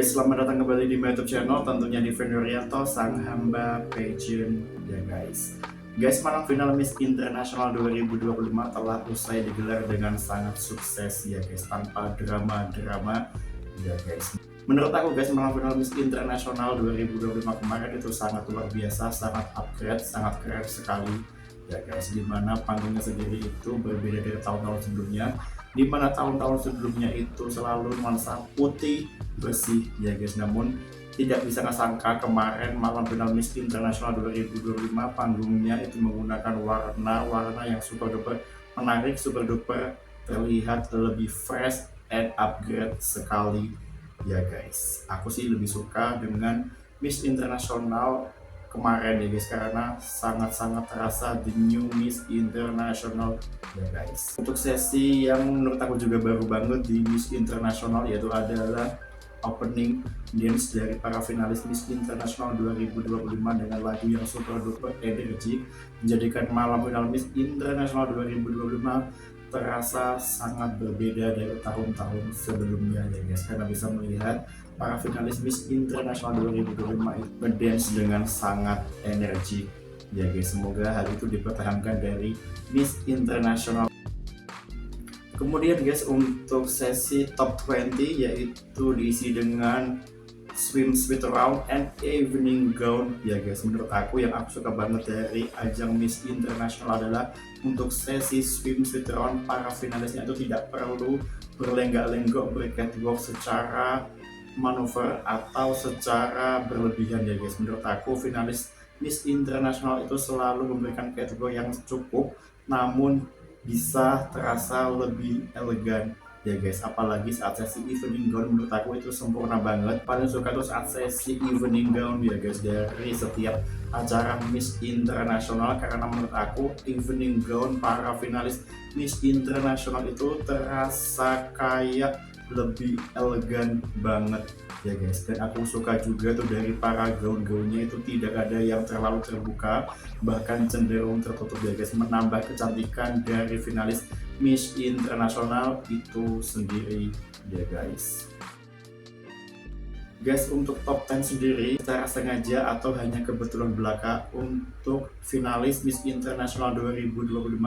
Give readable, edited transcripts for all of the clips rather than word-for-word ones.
Guys, selamat datang kembali di my YouTube channel, tentunya di Yuryanto, sang hamba pageant ya guys. Guys, malam final Miss International 2025 telah usai digelar dengan sangat sukses ya guys, tanpa drama-drama ya guys. Menurut aku guys, malam final Miss International 2025 kemarin itu sangat luar biasa, sangat upgrade, sangat keren sekali ya guys, dimana panggungnya sendiri itu berbeda dari tahun-tahun sebelumnya, dimana tahun-tahun sebelumnya itu selalu nuansa putih bersih ya guys. Namun tidak bisa ngesangka kemarin malam final Miss International 2025 panggungnya itu menggunakan warna-warna yang super duper menarik, super duper terlihat lebih fresh and upgrade sekali ya guys. Aku sih lebih suka dengan Miss International kemarin ya guys, karena sangat-sangat terasa the new Miss International ya guys. Untuk sesi yang menurut aku juga baru banget di Miss International yaitu adalah opening dance dari para finalis Miss International 2025 dengan lagu yang super duper energi, menjadikan malam final Miss International 2025 terasa sangat berbeda dari tahun-tahun sebelumnya ya guys, karena bisa melihat para finalis Miss International 2025 itu ngedance dengan sangat energi ya guys. Semoga hal itu dipertahankan dari Miss International. Kemudian guys, untuk sesi top 20 yaitu diisi dengan swimsuit round and evening gown ya guys. Menurut aku yang aku suka banget dari ajang Miss International adalah untuk sesi swimsuit round para finalisnya itu tidak perlu berlenggak-lenggok bercatwalk secara manuver atau secara berlebihan ya guys. Menurut aku finalis Miss International itu selalu memberikan catwalk yang cukup namun bisa terasa lebih elegan ya guys. Apalagi saat sesi evening gown, menurut aku itu sempurna banget. Paling suka tuh saat sesi evening gown ya guys dari setiap acara Miss International, karena menurut aku evening gown para finalis Miss International itu terasa kayak lebih elegan banget ya guys. Dan aku suka juga tuh dari para gaun-gaunnya itu tidak ada yang terlalu terbuka, bahkan cenderung tertutup ya guys, menambah kecantikan dari finalis Miss International itu sendiri ya guys. Guys, untuk top 10 sendiri secara sengaja atau hanya kebetulan belaka untuk finalis Miss International 2025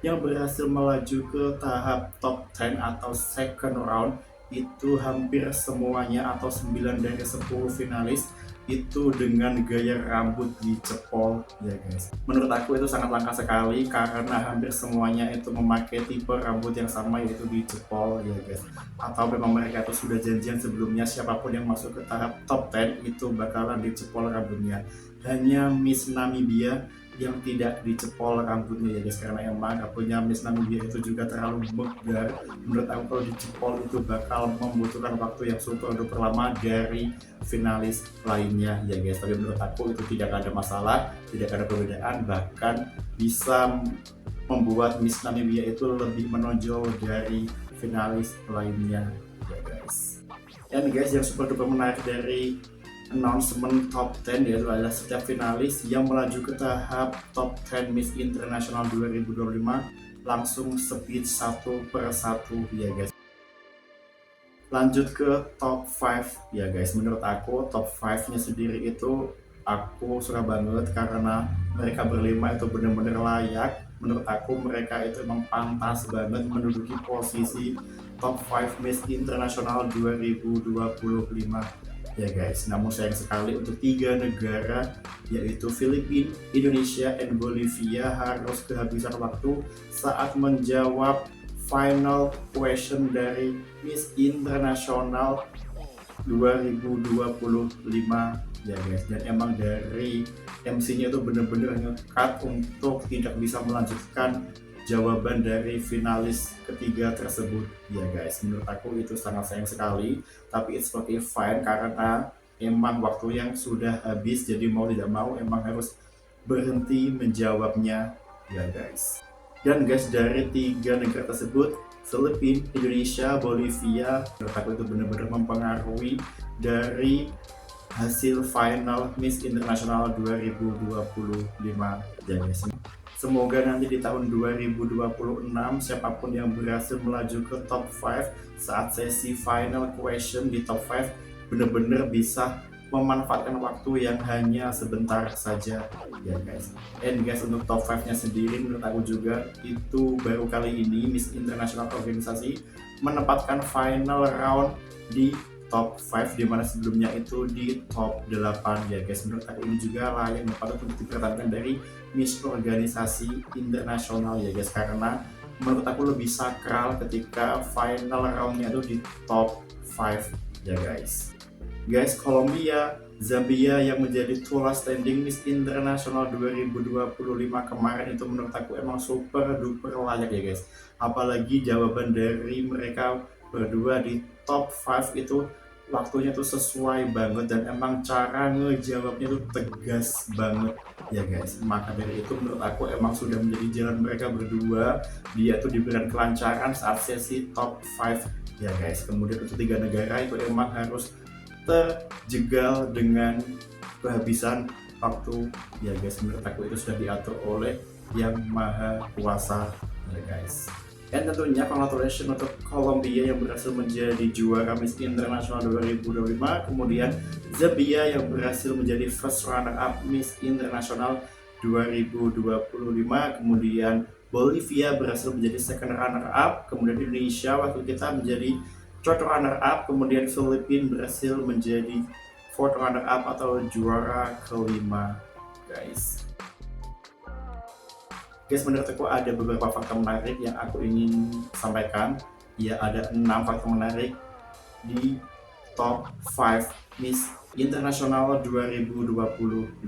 yang berhasil melaju ke tahap top 10 atau second round itu hampir semuanya atau 9 dari 10 finalis itu dengan gaya rambut dicepol ya guys. Menurut aku itu sangat langka sekali karena hampir semuanya itu memakai tipe rambut yang sama yaitu dicepol ya guys. Atau memang mereka itu sudah janjian sebelumnya siapapun yang masuk ke tahap top 10 itu bakalan dicepol rambutnya. Hanya Miss Namibia yang tidak dicepol rambutnya ya guys, karena emang punya Miss Namibia itu juga terlalu megar. Menurut aku kalau dicepol itu bakal membutuhkan waktu yang super duper lama dari finalis lainnya ya guys. Tapi menurut aku itu tidak ada masalah, tidak ada perbedaan, bahkan bisa membuat Miss Namibia itu lebih menonjol dari finalis lainnya ya guys. Dan guys, yang super duper menarik dari announcement top 10 yaitu adalah setiap finalis yang melaju ke tahap top 10 Miss International 2025 langsung speed satu per satu ya guys. Lanjut ke top 5 ya guys. Menurut aku top 5 nya sendiri itu aku suka banget karena mereka berlima itu benar-benar layak. Menurut aku mereka itu emang pantas banget menduduki posisi top 5 Miss International 2025 ya guys. Namun sayang sekali untuk 3 negara yaitu Filipina, Indonesia, dan Bolivia harus kehabisan waktu saat menjawab final question dari Miss International 2025 ya guys. Dan emang dari MC-nya itu bener-bener ngekat untuk tidak bisa melanjutkan jawaban dari finalis ketiga tersebut ya guys. Menurut aku itu sangat sayang sekali, tapi it's okay fine karena emang waktu yang sudah habis, jadi mau tidak mau emang harus berhenti menjawabnya ya guys. Dan guys, dari 3 negara tersebut, Filipina, Indonesia, Bolivia, menurut aku itu benar-benar mempengaruhi dari hasil final Miss International 2025 ya guys. Semoga nanti di tahun 2026 siapapun yang berhasil melaju ke top 5 saat sesi final question di top 5 bener-bener bisa memanfaatkan waktu yang hanya sebentar saja ya guys. And guys, untuk top 5 nya sendiri menurut aku juga itu baru kali ini Miss International organisasi menempatkan final round di top 5, dimana sebelumnya itu di top 8 ya guys. Menurut aku ini juga layak patut untuk dipertahankan dari Miss organisasi internasional ya guys, karena menurut aku lebih sakral ketika final roundnya itu di top 5 ya guys. Guys, Kolombia, Zambia yang menjadi tuan standing Miss International 2025 kemarin itu menurut aku emang super duper layak ya guys. Apalagi jawaban dari mereka berdua di top 5 itu waktunya tuh sesuai banget, dan emang cara ngejawabnya tuh tegas banget ya guys. Maka dari itu menurut aku emang sudah menjadi jalan mereka berdua, dia tuh diberikan kelancaran saat sesi top 5 ya guys. Kemudian untuk 3 negara itu emang harus terjegal dengan kehabisan waktu ya guys. Menurut aku itu sudah diatur oleh yang maha kuasa ya guys. Dan tentunya congratulations untuk Kolombia yang berhasil menjadi juara Miss International 2025, kemudian Zambia yang berhasil menjadi first runner up Miss International 2025, kemudian Bolivia berhasil menjadi second runner up, kemudian Indonesia waktu kita menjadi third runner up, kemudian Filipina berhasil menjadi fourth runner up atau juara kelima guys. Guys, menurut aku ada beberapa fakta menarik yang aku ingin sampaikan. Ya, ada 6 fakta menarik di top 5 Miss International 2025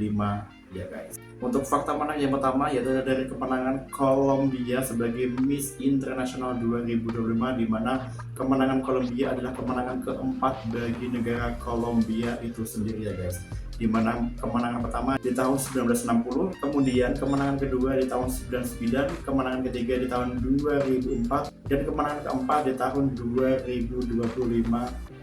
ya guys. Untuk fakta menarik yang pertama yaitu dari kemenangan Kolombia sebagai Miss International 2025, di mana kemenangan Kolombia adalah kemenangan keempat bagi negara Kolombia itu sendiri ya guys. Di mana kemenangan pertama di tahun 1960, kemudian kemenangan kedua di tahun 99, kemenangan ketiga di tahun 2004, dan kemenangan keempat di tahun 2025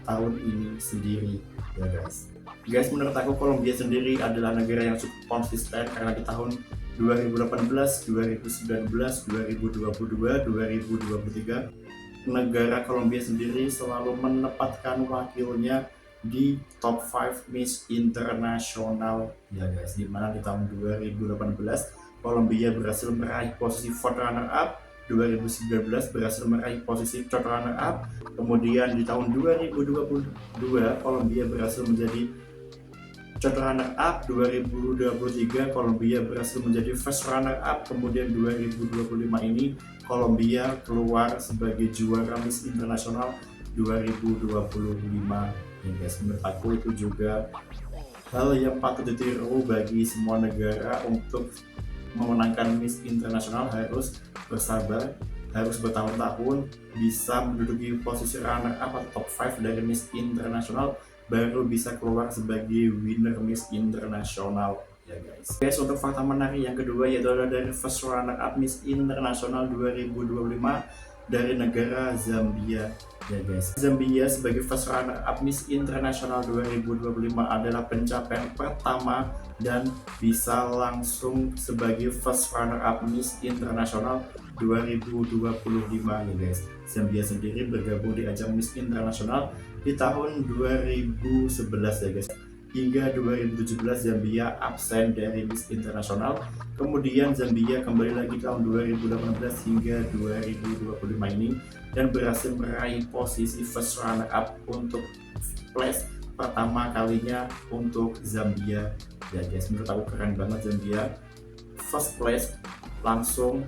tahun ini sendiri ya guys. Guys, menurut aku Kolombia sendiri adalah negara yang cukup konsisten, karena di tahun 2018, 2019, 2022, 2023 negara Kolombia sendiri selalu menempatkan wakilnya di top 5 Miss Internasional ya guys. Dimana di tahun 2018 Kolombia berhasil meraih posisi fourth runner up, 2019 berhasil meraih posisi third runner up, kemudian di tahun 2022 Kolombia berhasil menjadi third runner up, 2023 Kolombia berhasil menjadi first runner up, kemudian 2025 ini Kolombia keluar sebagai juara Miss Internasional 2025 ya guys. Menurut aku itu juga hal yang patut ditiru bagi semua negara. Untuk memenangkan Miss Internasional harus bersabar, harus bertahun-tahun bisa menduduki posisi runner up atau top 5 dari Miss Internasional, baru bisa keluar sebagai winner Miss Internasional ya guys. Guys, untuk fakta menarik yang kedua yaitu dari first runner up Miss Internasional 2025 dari negara Zambia ya guys. Zambia sebagai first runner up Miss Internasional 2025 adalah pencapaian pertama dan bisa langsung sebagai first runner up Miss Internasional 2025 ya guys. Zambia sendiri bergabung di ajang Miss Internasional di tahun 2011 ya guys. Hingga 2017 Zambia absen dari Miss Internasional, kemudian Zambia kembali lagi tahun 2018 hingga 2025 ini dan berhasil meraih posisi first runner up untuk place pertama kalinya untuk Zambia ya guys. Menurut aku keren banget Zambia first place langsung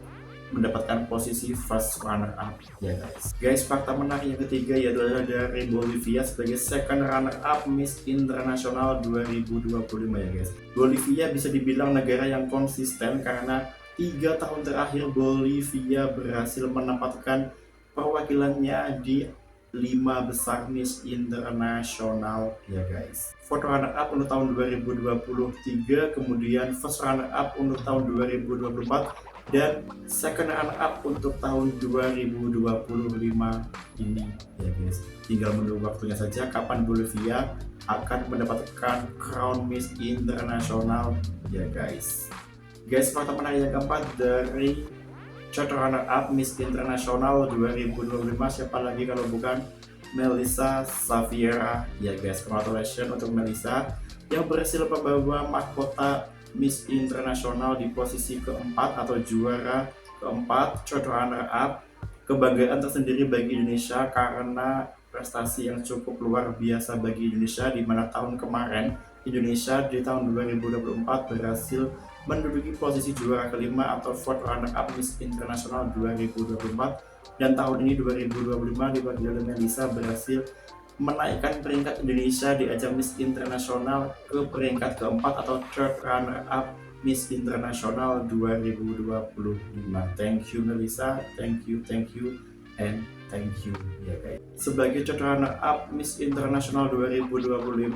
mendapatkan posisi first runner up ya guys. Guys, fakta menarik yang ketiga yaitu dari Bolivia sebagai second runner up Miss Internasional 2025 ya guys. Bolivia bisa dibilang negara yang konsisten karena 3 tahun terakhir Bolivia berhasil menempatkan perwakilannya di 5 besar Miss Internasional ya guys. Fourth runner up untuk tahun 2023, kemudian first runner up untuk tahun 2024, dan second runner up untuk tahun 2025 ini ya guys. Tinggal menunggu waktunya saja kapan Bolivia akan mendapatkan crown Miss Internasional ya guys. Guys, fakta menarik yang keempat dari third runner up Miss Internasional 2025 siapa lagi kalau bukan Melissa Safiera. Ya guys, congratulations untuk Melissa yang berhasil membawa mahkota Miss Internasional di posisi keempat atau juara keempat, third runner up. Kebanggaan tersendiri bagi Indonesia karena prestasi yang cukup luar biasa bagi Indonesia, di mana tahun kemarin Indonesia di tahun 2024 berhasil menduduki posisi juara kelima atau fourth runner up Miss Internasional 2024, dan tahun ini 2025 diwakili oleh Melissa berhasil menaikkan peringkat Indonesia di ajang Miss Internasional ke peringkat keempat atau third runner up Miss Internasional 2025. Thank you Melissa, thank you, and thank you ya guys. Sebagai third runner up Miss Internasional 2025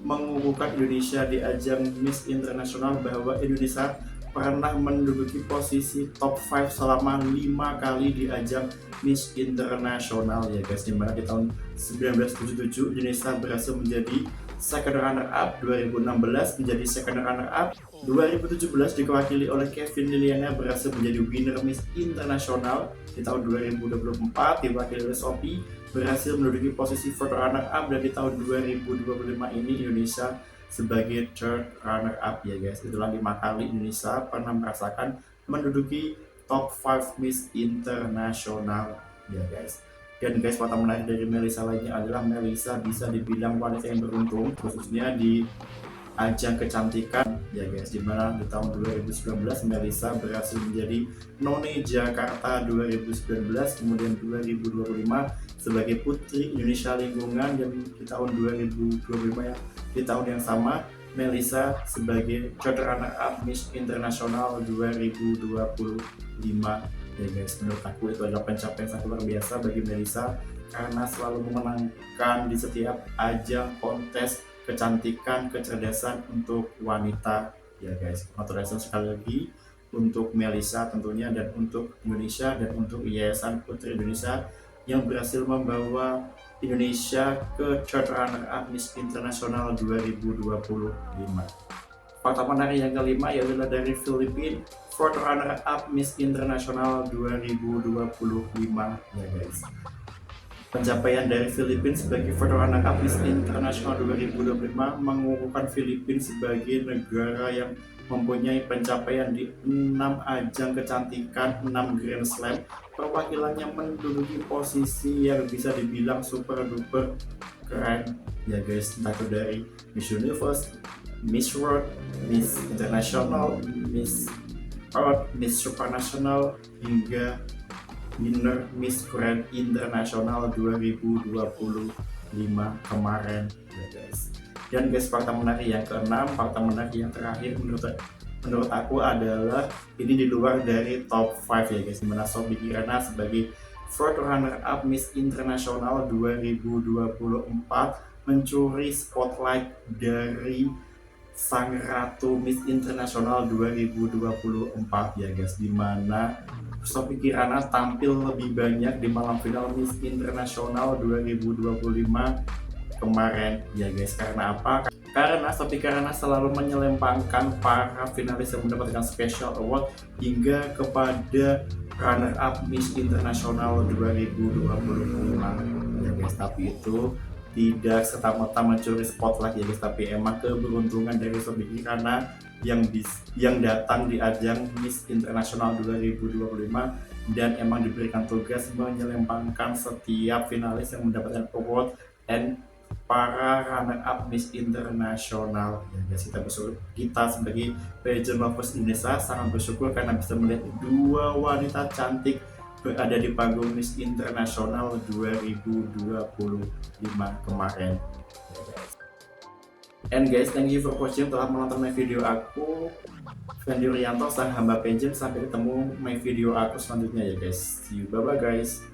mengukuhkan Indonesia di ajang Miss Internasional bahwa Indonesia pernah menduduki posisi top 5 selama 5 kali di ajang Miss Internasional ya guys, dimana di tahun 1977 Indonesia berhasil menjadi second runner up, 2016 menjadi second runner up, 2017 diwakili oleh Kevin Liliana berhasil menjadi winner Miss Internasional, di tahun 2024 diwakili oleh Sophie berhasil menduduki posisi fourth runner up, dan di tahun 2025 ini Indonesia sebagai third runner up ya guys. Itulah 5 kali Indonesia pernah merasakan menduduki top 5 Miss Internasional ya guys. Dan guys, fakta menarik dari Melissa lainnya adalah Melissa bisa dibilang wanita yang beruntung, khususnya di ajang kecantikan ya guys, dimana di tahun 2019 Melissa berhasil menjadi None Jakarta 2019, kemudian 2025 sebagai Putri Indonesia Lingkungan, dan di tahun 2025 ya, di tahun yang sama Melissa sebagai third runner up Miss Internasional 2025 ya guys. Menurut aku itu adalah pencapaian sangat luar biasa bagi Melissa karena selalu memenangkan di setiap ajang kontes kecantikan, kecerdasan untuk wanita ya guys. Congratulations sekali lagi untuk Melissa tentunya, dan untuk Indonesia, dan untuk Yayasan Putri Indonesia yang berhasil membawa Indonesia ke third runner up Miss Internasional 2025. Fakta menarik yang kelima yaitu dari Filipina, fourth runner up Miss Internasional 2025 ya guys. Pencapaian dari Filipina sebagai fourth runner up Miss Internasional 2025 mengukuhkan Filipina sebagai negara yang mempunyai pencapaian di 6 ajang kecantikan, 6 Grand Slam. Perwakilannya menduduki posisi yang bisa dibilang super duper keren ya guys, entah itu dari Miss Universe, Miss World, Miss International, Miss Earth, Miss Supranational, hingga winner Miss Grand International 2025 kemarin ya guys. Dan guys, fakta menarik yang keenam, fakta menarik yang terakhir menurut aku adalah ini di luar dari top 5 ya guys, dimana Sophie Kirana sebagai fourth runner up Miss Internasional 2024 mencuri spotlight dari sang ratu Miss Internasional 2024 ya guys, dimana Sophie Kirana tampil lebih banyak di malam final Miss Internasional 2025 kemarin ya guys. Karena apa? Karena Sophie Kirana selalu menyelempangkan para finalis yang mendapatkan special award hingga kepada runner up Miss Internasional 2025 ya guys. Tapi itu tidak serta-merta mencuri spotlight ya guys, tapi emang keberuntungan dari Sophie Kirana yang datang di ajang Miss Internasional 2025 dan emang diberikan tugas menyelempangkan setiap finalis yang mendapatkan award and para runner up Miss Internasional ya guys. Kita sebagai pageant lovers Indonesia sangat bersyukur karena bisa melihat dua wanita cantik berada di panggung Miss Internasional 2025 kemarin ya guys. And guys, thank you for watching, telah menonton my video aku, Fendi Rianto, sang hamba pageant. Sampai ketemu my video aku selanjutnya ya guys. See you, bye bye guys.